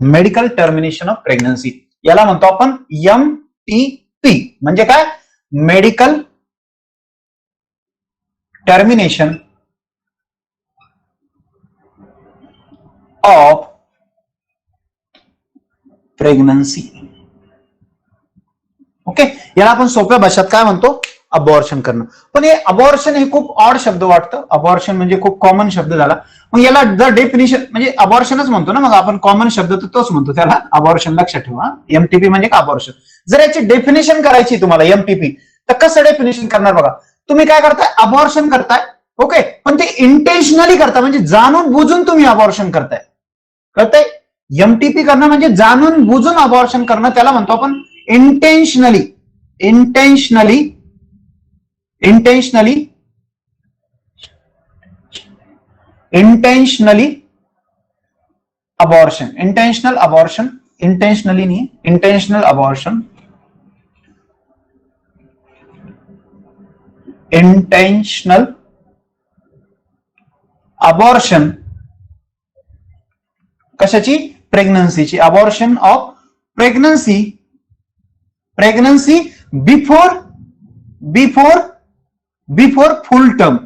Medical termination of pregnancy, याला म्हणतो आपण MTP. म्हणजे काय? Medical termination of pregnancy. Okay, याला आपण सोप्या भाषेत काय म्हणतो? अबॉर्शन करणं. पण हे अबॉर्शन हे खूप ऑड शब्द वाटतं. अबॉर्शन म्हणजे खूप कॉमन शब्द झाला. मग याला जर डेफिनेशन म्हणजे अबॉर्शनच म्हणतो ना, मग आपण कॉमन शब्द तर तोच म्हणतो, त्याला अबॉर्शन. लक्षात ठेवा, MTP म्हणजे का अबॉर्शन. जर याची डेफिनेशन करायची तुम्हाला MTP, तर कसं डेफिनेशन करणार बघा. तुम्ही काय करताय? अबॉर्शन करताय. ओके, पण ते इंटेन्शनली करताय, म्हणजे जाणून बुजून तुम्ही अबॉर्शन करताय. कळतंय? MTP करणं म्हणजे जाणून बुजून अबॉर्शन करणं, त्याला म्हणतो आपण intentionally. Intentionally abortion. Intentional abortion. Intentionally नहीं, इंटेन्शनल अबॉर्शन. इंटेन्शनल अबॉर्शन कशाची? प्रेग्नन्सीची. Abortion of pregnancy. Pregnancy before full term.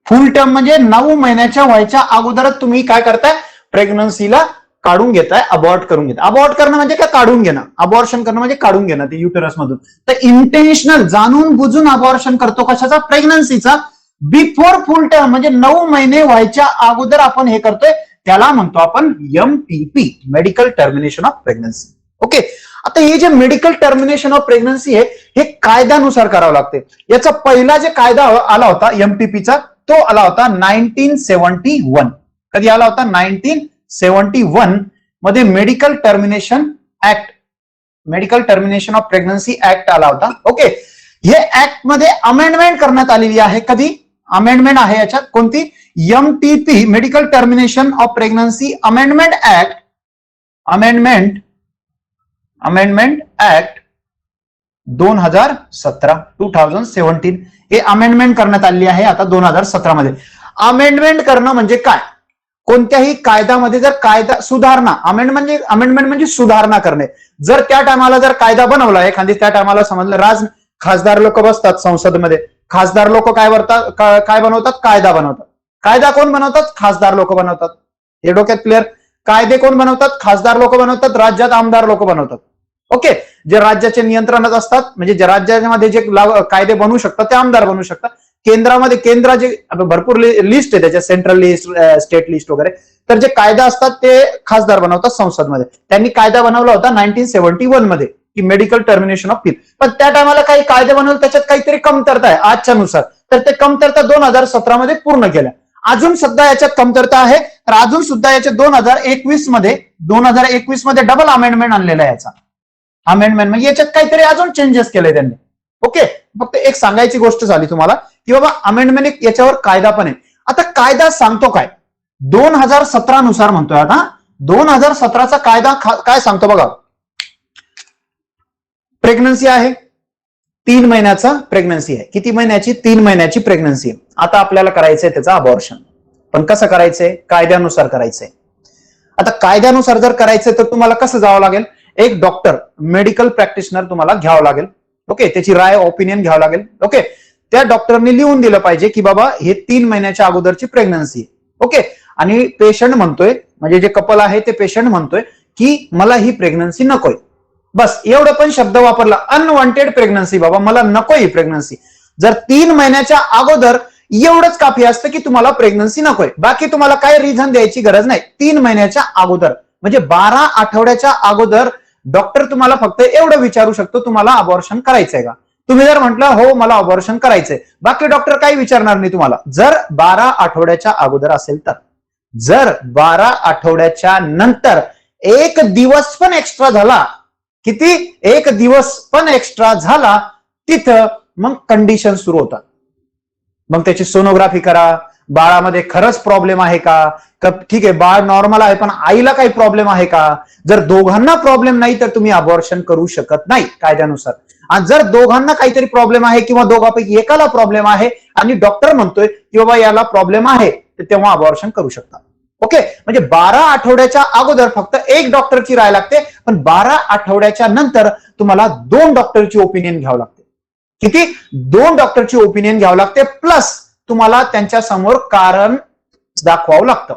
Full term म्हणजे 9 महिन्याच्या व्हायच्या अगोदरच तुम्ही काय करताय? प्रेग्नन्सीला काढून घेताय, अबॉर्ट करून घेताय. अबॉर्ट करणं म्हणजे काय? काढून घेणं. अबॉर्शन करणं म्हणजे काढून घेणं ते युटरस मधून. तर इंटेन्शनल जाणून बुजून अबॉर्शन करतो कशाचा? प्रेग्नन्सीचा. बिफोर फुल टर्म म्हणजे 9 महिने व्हायच्या अगोदर आपण हे करतोय, त्याला म्हणतो आपण MTP, medical termination of pregnancy. Okay, आता हे जे मेडिकल टर्मिनेशन ऑफ प्रेग्नन्सी आहे, हे कायद्यानुसार करावं लागते. याचा पहिला जे कायदा आला होता MTPचा, तो आला होता 1971. कधी आला होता? 1971 मध्ये medical termination act, medical termination of pregnancy act आला होता. ओके, हे ऍक्ट मध्ये अमेंडमेंट करण्यात आलेली आहे. कधी अमेंडमेंट आहे याच्यात? कोणती? MTP, medical termination of pregnancy amendment act. Amendment act 2017 हे अमेंडमेंट करण्यात आली आहे आता 2017 मध्ये. अमेंडमेंट करणं म्हणजे काय? कोणत्याही कायद्यामध्ये जर कायदा सुधारणा, अमेंडमेंट म्हणजे सुधारणा करणे. जर त्या टायमाला जर कायदा बनवला एखादी, त्या टायमाला समजलं खासदार लोक बसतात संसदमध्ये. खासदार लोक काय बनवतात? कायदा बनवतात. कायदा कोण बनवतात? खासदार लोक बनवतात. हे डोक्यात क्लिअर? कायदे कोण बनवतात? खासदार लोक बनवतात. राज्यात आमदार लोक बनवतात. ओके, जे राज्याचे नियंत्रणात असतात, म्हणजे जे राज्यामध्ये जे कायदे बनवू शकतात ते आमदार बनवू शकतात. केंद्राचे भरपूर लिस्ट आहे त्याच्या, सेंट्रल लिस्ट, स्टेट लिस्ट वगैरे. तर जे कायदा असतात ते खासदार बनवतात संसदमध्ये. त्यांनी कायदा बनवला होता 1971 मध्ये की मेडिकल टर्मिनेशन ऑफ पील. पण त्या टायमाला काही कायदे बनवले, त्याच्यात काहीतरी कमतरता आहे आजच्या नुसार. तर ते कमतरता 2017 मध्ये पूर्ण केल्या. अजून सुद्धा याच्यात कमतरता आहे, तर अजून सुद्धा याच्या 2021 मध्ये डबल अमेंडमेंट आणलेला आहे. याचा अमेंडमेंट म्हणजे याच्यात काहीतरी अजून चेंजेस केले त्यांनी. ओके, फक्त एक सांगायची गोष्ट झाली तुम्हाला की बाबा अमेंडमेंट याच्यावर कायदा पण आहे. आता कायदा सांगतो काय? 2017 नुसार म्हणतोय. आता 2017चा कायदा काय सांगतो बघा. प्रेग्नन्सी आहे, 3 महिन्याचा प्रेग्नन्सी आहे. किती महिन्याची? 3 महिन्याची प्रेग्नन्सी आहे. आता आपल्याला करायचंय त्याचं अबॉर्शन. पण कसं करायचंय? कायद्यानुसार करायचंय. आता कायद्यानुसार जर करायचंय तर तुम्हाला कसं जावं लागेल? एक डॉक्टर, मेडिकल प्रॅक्टिशनर तुम्हाला घ्यावं लागेल. ओके, त्याची राय, ओपिनियन घ्यावं लागेल. ओके, त्या डॉक्टरने लिहून दिलं पाहिजे की बाबा हे 3 महिन्याच्या अगोदरची प्रेग्नन्सी आहे. ओके, आणि पेशंट म्हणतोय, म्हणजे जे कपल आहे ते पेशंट म्हणतोय की मला ही प्रेग्नन्सी नकोय. बस एवढं पण शब्द वापरला, अनवॉन्टेड प्रेग्नन्सी, बाबा मला नको ही प्रेग्नन्सी. जर 3 महिन्याच्या अगोदर एवढंच काफी असतं की तुम्हाला प्रेग्नन्सी नकोय. बाकी तुम्हाला काही रिझन द्यायची गरज नाही. 3 महिन्याच्या अगोदर म्हणजे 12 आठवड्याच्या अगोदर डॉक्टर तुम्हाला फक्त एवढं विचारू शकतो, तुम्हाला अबॉर्शन करायचंय का? तुम्ही जर म्हटलं हो मला अबॉर्शन करायचंय, बाकी डॉक्टर काही विचारणार नाही तुम्हाला. जर 12 आठवड्याच्या अगोदर असेल तर. जर 12 आठवड्याच्या नंतर 1 दिवस पण एक्स्ट्रा झाला, किती? 1 दिवस पण एक्स्ट्रा झाला, तिथं मग कंडिशन सुरू होतात. मग त्याची सोनोग्राफी करा. बाळामध्ये खरंच प्रॉब्लेम आहे का? ठीक आहे, बाळ नॉर्मल आहे पण आईला काही प्रॉब्लेम आहे का? जर दोघांना प्रॉब्लेम नाही तर तुम्ही अबॉर्शन करू शकत नाही कायद्यानुसार. आणि जर दोघांना काहीतरी प्रॉब्लेम आहे किंवा दोघांपैकी एकाला प्रॉब्लेम आहे आणि डॉक्टर म्हणतोय की बाबा याला प्रॉब्लेम आहे, तर तेव्हा अबॉर्शन करू शकता. ओके, म्हणजे 12 आठवड्याच्या अगोदर फक्त एक डॉक्टरची राय लागते, पण 12 आठवड्याच्या नंतर तुम्हाला 2 डॉक्टरची ओपिनियन घ्यावं लागते. किती? 2 डॉक्टरची ओपिनियन घ्यावं लागते, प्लस तुम्हाला त्यांच्या समोर कारण दाखवावं लागतं.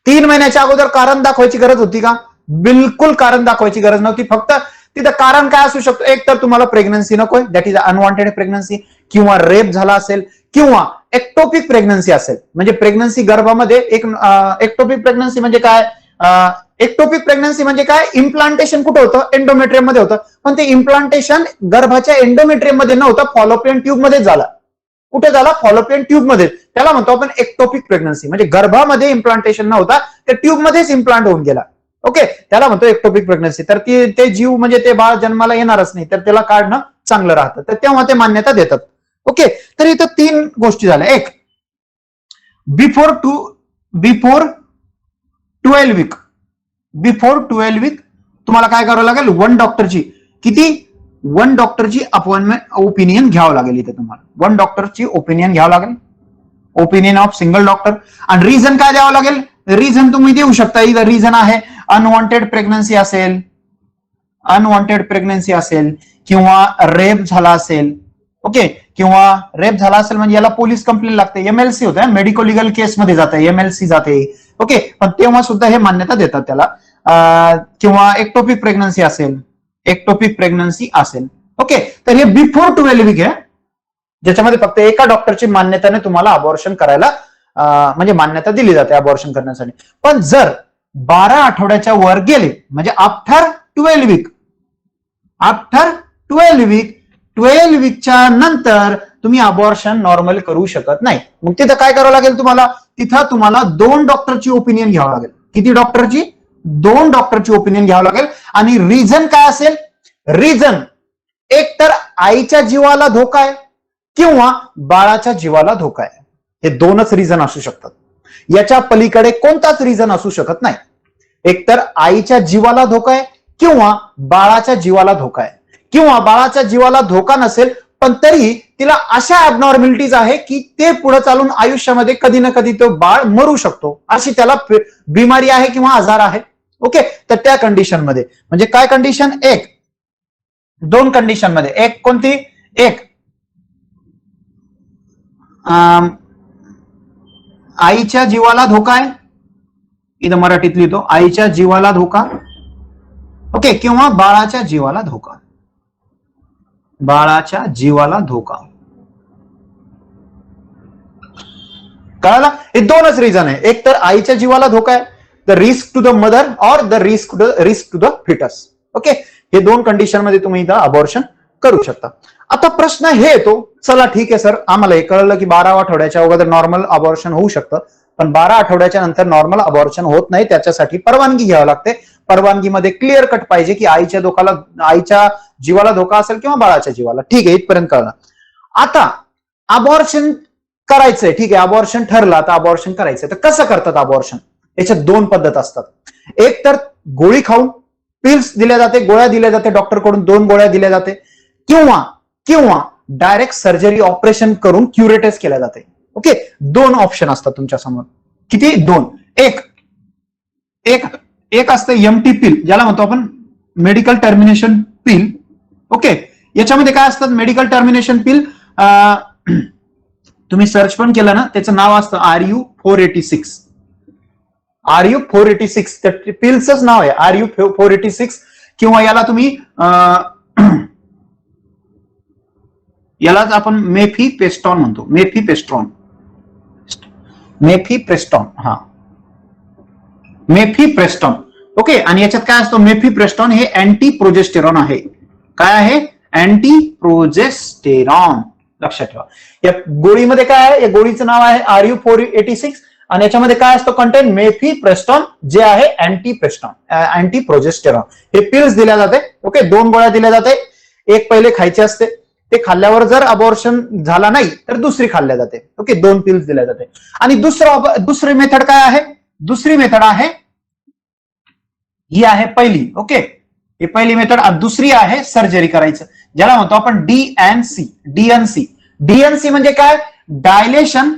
3 महिन्याच्या अगोदर कारण दाखवायची गरज होती का? बिलकुल कारण दाखवायची गरज नव्हती. फक्त तिथं कारण काय असू शकतो? एक तर तुम्हाला प्रेग्नन्सी नकोय, दॅट इज अनवॉन्टेड प्रेग्नन्सी, किंवा रेप झाला असेल, किंवा एक्टोपिक प्रेग्नन्सी असेल. म्हणजे प्रेग्नन्सी गर्भामध्ये एक्टोपिक प्रेग्नन्सी म्हणजे काय? एक्टोपिक प्रेग्नन्सी म्हणजे काय? इम्प्लांटेशन कुठे होतं? एंडोमेट्रियम मध्ये होतं, पण ते इम्प्लांटेशन गर्भाच्या एंडोमेट्रियम मध्ये नव्हतं, फॉलोपियन ट्यूब मध्ये झाला. कुठे झाला? फॉलोपियन ट्यूब मध्ये. त्याला म्हणतो आपण एक्टोपिक प्रेग्नन्सी. म्हणजे गर्भामध्ये इम्प्लांटेशन नव्हता, त्या ट्यूब मध्येच इम्प्लांट होऊन गेला. ओके, त्याला म्हणतो एक्टोपिक प्रेग्नन्सी. तर ते जीव म्हणजे ते बाळ जन्माला येणारच नाही, तर त्याला काढणं चांगलं राहतं, तर तेव्हा ते मान्यता देतात. ओके, तर इथं 3 गोष्टी झाल्या. एक, बिफोर 12 वीक, बिफोर 12 वीक तुम्हाला काय करावं लागेल? 1 डॉक्टरची किती? 1 डॉक्टरची अपॉइंटमेंट ओपिनियन घ्यावं लागेल. इथे तुम्हाला 1 डॉक्टरची ओपिनियन घ्यावं लागेल, ओपिनियन ऑफ सिंगल डॉक्टर. आणि रिझन काय द्यावं लागेल? रिझन तुम्ही देऊ शकता. इथं रिझन आहे अनवॉन्टेड प्रेग्नन्सी असेल, अनवॉन्टेड प्रेग्नन्सी असेल, किंवा रेप झाला असेल. ओके, किंवा रेप झाला असेल म्हणजे याला पोलीस कंप्लेंट लागते, एमएलसी होते, मेडिको लिगल केस मध्ये जाते, एमएलसी जाते. ओके, पण तेव्हा सुद्धा हे मान्यता देतात त्याला. किंवा एक्टोपिक प्रेग्नन्सी असेल, एक्टोपिक प्रेग्नन्सी असेल. ओके, तर हे बिफोर 12 वीक आहे, ज्याच्यामध्ये फक्त एका डॉक्टरची मान्यतेने तुम्हाला अबॉर्शन करायला म्हणजे मान्यता दिली जाते अबॉर्शन करण्यासाठी. पण जर 12 आठवड्याच्या वर गेले, म्हणजे आफ्टर 12 वीक, आफ्टर 12 वीक, 12 वीकच्या नंतर तुम्ही अबॉर्शन नॉर्मल करू शकत नाही. मग तिथं काय करावं लागेल तुम्हाला? तिथं तुम्हाला 2 डॉक्टरची ओपिनियन घ्यावं लागेल. किती डॉक्टरची? 2 डॉक्टरची ओपिनियन घ्यावं लागेल. आणि रिझन काय असेल? रिझन एक तर आईच्या जीवाला धोका आहे, किंवा बाळाच्या जीवाला धोका आहे. हे 2च रिझन असू शकतात. याच्या पलीकडे कोणताच रिझन असू शकत नाही. एकतर आईच्या जीवाला धोका आहे, किंवा बाळाच्या जीवाला धोका आहे. किंवा बाळाच्या जीवाला धोका नसेल, पण तरी तिला अशा ऍबनॉर्मॅलिटीज आहे की ते पुढे चालून आयुष्यामध्ये कधी ना कधी तो बाळ मरू शकतो, अशी त्याला बिमारी आहे किंवा आजार आहे. ओके, तर त्या कंडिशन मध्ये, म्हणजे काय कंडिशन? 2 कंडिशन मध्ये. एक कोणती? एक आईच्या जीवाला धोका आहे, इथं मराठीत लिहितो, आईच्या जीवाला धोका. ओके, किंवा बाळाच्या जीवाला धोका, बाळाच्या जीवाला धोका. कळाला? हे 2च रिझन आहे. एक तर आईच्या जीवाला धोका आहे, the risk to the mother और the risk to the foetus. Okay, हे 2 कंडिशन मध्ये तुम्ही इथं अबॉर्शन करू शकता. आता प्रश्न हे येतो, चला ठीक आहे सर, आम्हाला हे कळलं की 12 आठवड्याच्या अगोदर नॉर्मल अबॉर्शन होऊ शकतं, पण 12 आठवड्याच्या नंतर नॉर्मल अबॉर्शन होत नाही, त्याच्यासाठी परवानगी घ्यावी लागते. परवानगीमध्ये क्लिअर कट पाहिजे की आईच्या जीवाला धोका असेल किंवा बाळाच्या जीवाला. ठीक आहे, इथपर्यंत कळलं. आता अबॉर्शन करायचंय, ठीक आहे, अबॉर्शन ठरलं, आता अबॉर्शन करायचंय, तर कसं करतात अबॉर्शन? याच्यात 2 पद्धत असतात. एक तर गोळी खाऊन, पिल्स दिल्या जाते, गोळ्या दिल्या जाते, डॉक्टरकडून 2 गोळ्या दिल्या जाते, किंवा डायरेक्ट सर्जरी ऑपरेशन करून क्युरेटेस केल्या जाते. ओके, 2 ऑप्शन असतात तुमच्या समोर. किती? 2. एक असतं एमटी पिल, ज्याला म्हणतो आपण मेडिकल टर्मिनेशन पिल. ओके, याच्यामध्ये काय असतात? मेडिकल टर्मिनेशन पिल तुम्ही सर्च पण केलं ना, त्याचं नाव असतं RU486. RU486 त्या पिल्सच नाव आहे, RU486. किंवा याला तुम्ही यालाच आपण मेफीपेस्टॉन म्हणतो, मेफीप्रेस्टॉन. हा, मेफीप्रेस्टॉन. ओके, आणि याच्यात काय असतं? मेफीप्रेस्टॉन हे अँटी प्रोजेस्टेरॉन आहे. काय आहे? Anti progesterone. लक्षात ठेवा. या गोळीमध्ये काय आहे? या गोळीचं नाव आहे RU486, आणि याच्यामध्ये काय असतं कंटेंट? मेफीप्रेस्टॉन, जे आहे अँटी प्रोजेस्टेरॉन. हे पिल्स दिल्या जाते. ओके, 2 गोळ्या दिल्या जाते. एक पहिले खायची असते, ते खाल्ल्यावर जर अबॉर्शन झाला नाही तर दुसरी खाल्ल्या जाते. ओके, 2 पिल्स दिल्या जाते. आणि दुसरी मेथड काय आहे? दुसरी मेथड आहे, ही आहे पहिली. ओके, ही पहिली मेथड. दुसरी आहे सर्जरी करायचं, ज्याला म्हणतो आपण डीएनसी. डीएनसी म्हणजे काय? Dilation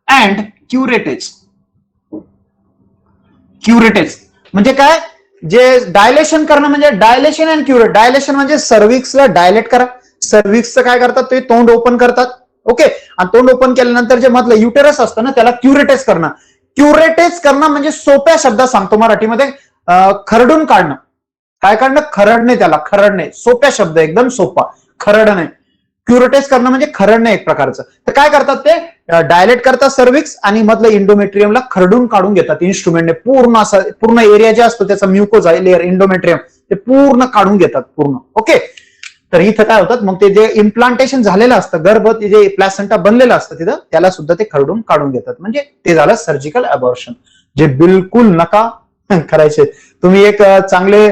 and curettage. क्युरेटेज म्हणजे काय, जे डायलेशन करणं म्हणजे डायलेशन अँड क्युरेट. डायलेशन म्हणजे सर्व्हिक्सला डायलेट करा. सर्व्हिक्सचं काय करतात ते तोंड ओपन करतात. ओके, आणि तोंड ओपन केल्यानंतर जे मधलं युटेरस असतं ना त्याला क्युरेटेज करणं. क्युरेटेज करणं म्हणजे सोप्या शब्दात सांगतो मराठीमध्ये खरडून काढणं. काय काढणं, खरडणे, त्याला खरडणे. सोप्या शब्द, एकदम सोपा, खरडणे. क्युरेटेज करणं म्हणजे खरडणे एक प्रकारचं. तर काय करतात ते डायलेट करतात सर्व्हिक्स आणि मधलं इंडोमेट्रियमला खरडून काढून घेतात इन्स्ट्रुमेंटने. पूर्ण असं पूर्ण एरिया जे असतो त्याचा म्युकोज आहे लेअर इंडोमेट्रियम ते पूर्ण काढून घेतात पूर्ण. ओके, तर इथं काय होतात मग ते जे इम्प्लांटेशन झालेलं असतं गर्भ, ते जे प्लॅसेंटा बनलेलं असतं तिथं त्याला सुद्धा ते खरडून काढून घेतात. म्हणजे ते झालं सर्जिकल अबॉर्शन, जे बिलकुल नका करायचे. तुम्ही एक चांगले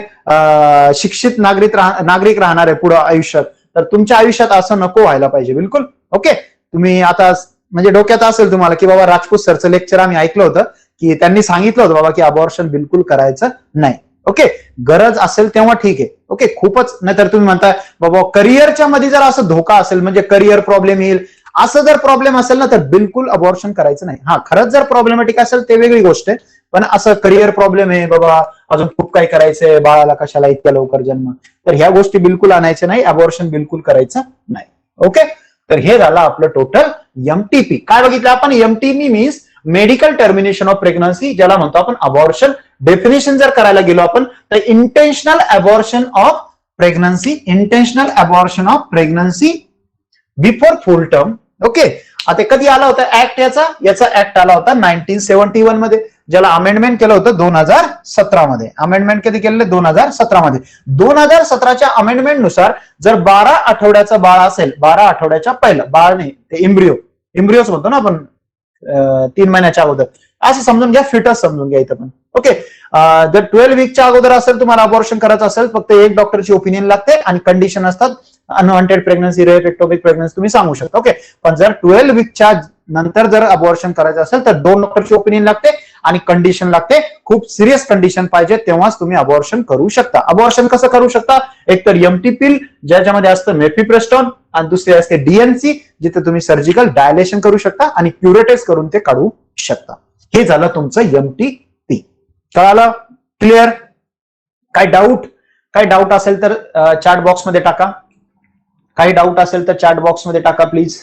शिक्षित नागरिक राहणार आहे पुढे आयुष्यात, तर तुमच्या आयुष्यात असं नको व्हायला पाहिजे बिलकुल. ओके, तुम्ही आता म्हणजे डोक्यात असेल तुम्हाला की बाबा राजपूत सरचं लेक्चर आम्ही ऐकलं होतं की त्यांनी सांगितलं होतं बाबा की अबॉर्शन बिलकुल करायचं नाही. ओके, गरज असेल तेव्हा ठीक आहे. ओके, खूपच नाहीतर तुम्ही म्हणताय बाबा करिअरच्या मध्ये जर असं धोका असेल म्हणजे करिअर प्रॉब्लेम येईल असं जर प्रॉब्लेम असेल ना तर बिलकुल अबॉर्शन करायचं नाही. हा, खरंच जर प्रॉब्लेमॅटिक असेल ते वेगळी गोष्ट आहे, पण असं करिअर प्रॉब्लेम आहे बाबा अजून खूप काही करायचंय बाळाला कशाला इतक्या लवकर जन्म, तर ह्या गोष्टी बिलकुल आणायच्या नाही. अबॉर्शन बिलकुल करायचं नाही. ओके, तर हे झालं आपलं टोटल एमटीपी. काय बघितलं आपण, MTP means medical termination of pregnancy, ज्याला म्हणतो आपण अबॉर्शन. डेफिनेशन जर करायला गेलो आपण तर intentional abortion of pregnancy, intentional abortion of pregnancy before full term. Okay, आता कधी आला होता ऍक्ट, याचा ऍक्ट आला होता 1971 मध्ये, ज्याला अमेंडमेंट केलं होतं 2017 मध्ये. अमेंडमेंट कधी केलेलं, 2017 मध्ये. 2017च्या अमेंडमेंट नुसार जर 12 आठवड्याचं बाळ असेल, 12 आठवड्याच्या पहिलं बाळ नाही ते इम्ब्रियोच म्हणतो ना आपण, 3 महिन्याच्या अगोदर, असं समजून घ्या, फिटस समजून घ्या इथं पण. ओके, जर 12 वीकच्या अगोदर असेल तुम्हाला अबॉर्शन करायचं असेल, फक्त एक डॉक्टरची ओपिनियन लागते आणि कंडिशन असतात unwanted pregnancy, rape, ectopic pregnancy तुम्ही सांगू शकता. ओके, पण जर 12 वीकच्या नंतर जर अबॉर्शन करायचं असेल तर 2 डॉक्टरची ओपिनियन लागते आणि कंडिशन लागते. खूप सिरियस कंडिशन पाहिजे तेव्हाच तुम्ही अबॉर्शन करू शकता. अबॉर्शन कसं करू शकता, एक तर एमटी पिल ज्याच्यामध्ये असतं मेफिप्रेस्टोन आणि दुसरी असते डीएनसी, जिथे तुम्ही सर्जिकल डायलेशन करू शकता आणि क्युरेटेज करून ते काढू शकता. हे झालं तुमचं एमटीपी. कळालं, क्लिअर? काय डाऊट असेल तर चॅट बॉक्स मध्ये टाका. काही डाऊट असेल तर चॅट बॉक्स मध्ये टाका प्लीज.